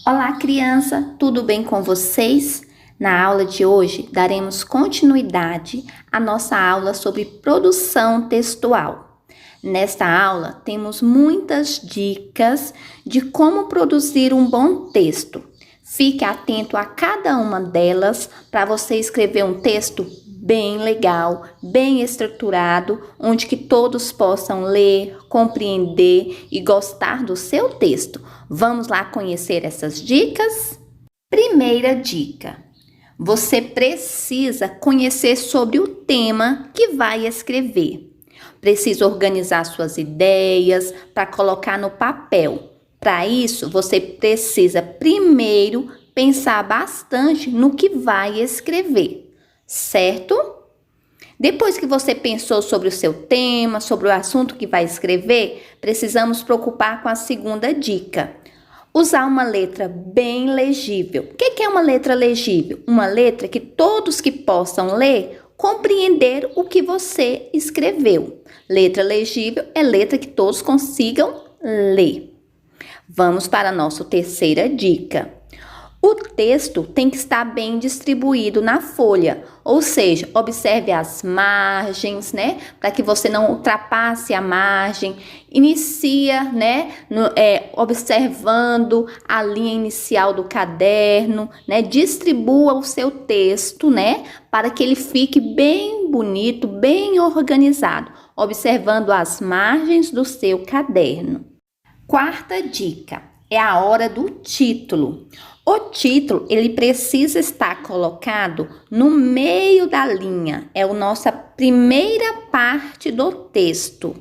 Olá, criança, tudo bem com vocês? Na aula de hoje, daremos continuidade à nossa aula sobre produção textual. Nesta aula, temos muitas dicas de como produzir um bom texto. Fique atento a cada uma delas para você escrever um texto bem legal, bem estruturado, onde que todos possam ler, compreender e gostar do seu texto. Vamos lá conhecer essas dicas? Primeira dica: você precisa conhecer sobre o tema que vai escrever. Precisa organizar suas ideias para colocar no papel. Para isso, você precisa primeiro pensar bastante no que vai escrever, certo? Depois que você pensou sobre o seu tema, sobre o assunto que vai escrever, precisamos preocupar com a segunda dica. Usar uma letra bem legível. O que é uma letra legível? Uma letra que todos que possam ler compreender o que você escreveu. Letra legível é letra que todos consigam ler. Vamos para a nossa terceira dica. O texto tem que estar bem distribuído na folha, ou seja, observe as margens, para que você não ultrapasse a margem. Inicia, observando a linha inicial do caderno, distribua o seu texto, para que ele fique bem bonito, bem organizado, observando as margens do seu caderno. Quarta dica é a hora do título. O título, ele precisa estar colocado no meio da linha. É a nossa primeira parte do texto.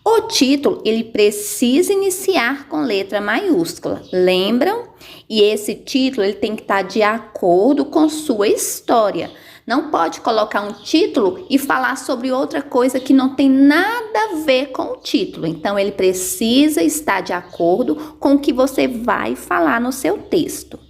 O título, ele precisa iniciar com letra maiúscula. Lembram? E esse título, ele tem que estar de acordo com sua história. Não pode colocar um título e falar sobre outra coisa que não tem nada a ver com o título. Então, ele precisa estar de acordo com o que você vai falar no seu texto.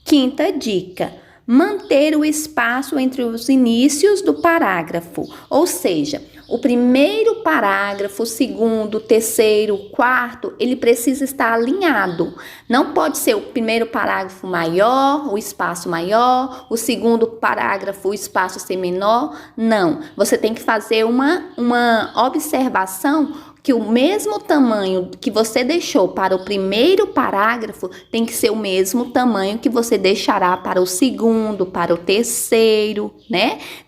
Quinta dica: manter o espaço entre os inícios do parágrafo. Ou seja, o primeiro parágrafo, o segundo, o terceiro, o quarto, ele precisa estar alinhado. Não pode ser o primeiro parágrafo maior, o espaço maior, o segundo parágrafo, o espaço ser menor. Não, você tem que fazer uma observação que o mesmo tamanho que você deixou para o primeiro parágrafo tem que ser o mesmo tamanho que você deixará para o segundo, para o terceiro,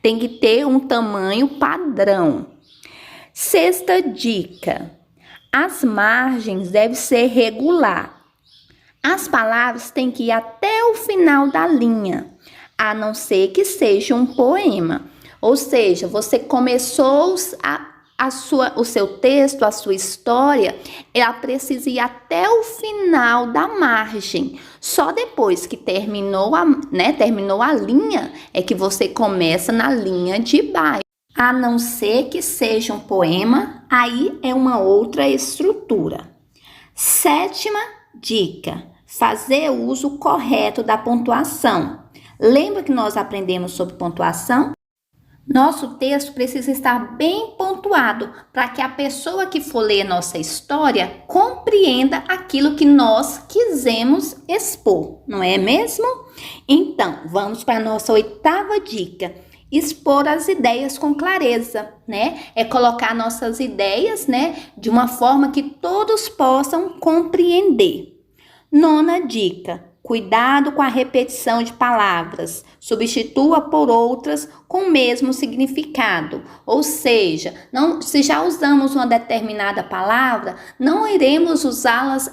Tem que ter um tamanho padrão. Sexta dica: as margens devem ser regular. As palavras têm que ir até o final da linha, a não ser que seja um poema. Ou seja, você começou o seu texto, a sua história, ela precisa ir até o final da margem. Só depois que terminou a linha, é que você começa na linha de baixo. A não ser que seja um poema, aí é uma outra estrutura. Sétima dica: fazer uso correto da pontuação. Lembra que nós aprendemos sobre pontuação? Nosso texto precisa estar bem pontuado para que a pessoa que for ler nossa história compreenda aquilo que nós quisemos expor, não é mesmo? Então, vamos para a nossa oitava dica: expor as ideias com clareza, É colocar nossas ideias, de uma forma que todos possam compreender. Nona dica: cuidado com a repetição de palavras. Substitua por outras com o mesmo significado. Ou seja, se já usamos uma determinada palavra, não iremos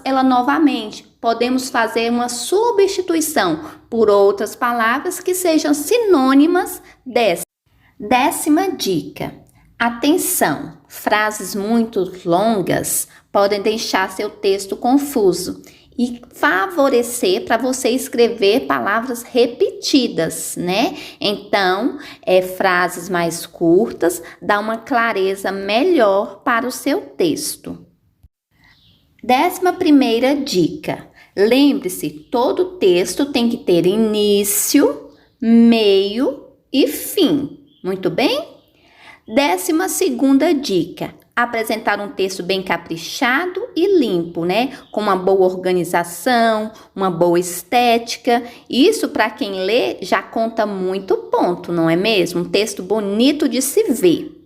ela novamente. Podemos fazer uma substituição por outras palavras que sejam sinônimas dessa. Décima dica: atenção! Frases muito longas podem deixar seu texto confuso e favorecer para você escrever palavras repetidas, Então, frases mais curtas dá uma clareza melhor para o seu texto. 11ª dica: lembre-se, todo texto tem que ter início, meio e fim. Muito bem? 12ª dica: apresentar um texto bem caprichado e limpo, né? Com uma boa organização, uma boa estética. Isso, para quem lê, já conta muito ponto, não é mesmo? Um texto bonito de se ver.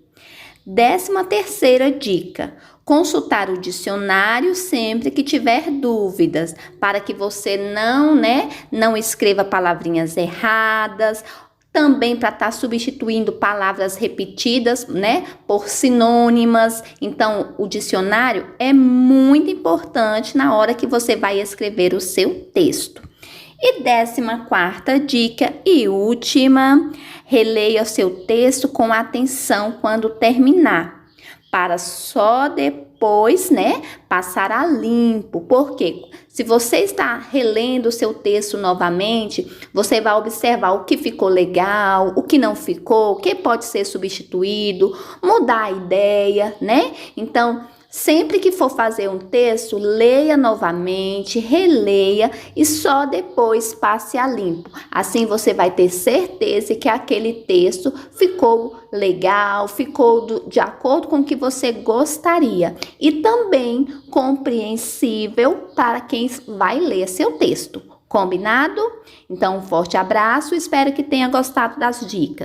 13ª dica: consultar o dicionário sempre que tiver dúvidas, para que você não escreva palavrinhas erradas. Também para estar substituindo palavras repetidas, por sinônimas. Então, o dicionário é muito importante na hora que você vai escrever o seu texto. E 14ª dica e última: releia o seu texto com atenção quando terminar, para só depois, passar a limpo. Porque se você está relendo o seu texto novamente, você vai observar o que ficou legal, o que não ficou, o que pode ser substituído, mudar a ideia, Então, sempre que for fazer um texto, leia novamente, releia e só depois passe a limpo. Assim você vai ter certeza que aquele texto ficou legal, ficou de acordo com o que você gostaria e também compreensível para quem vai ler seu texto. Combinado? Então, um forte abraço, espero que tenha gostado das dicas.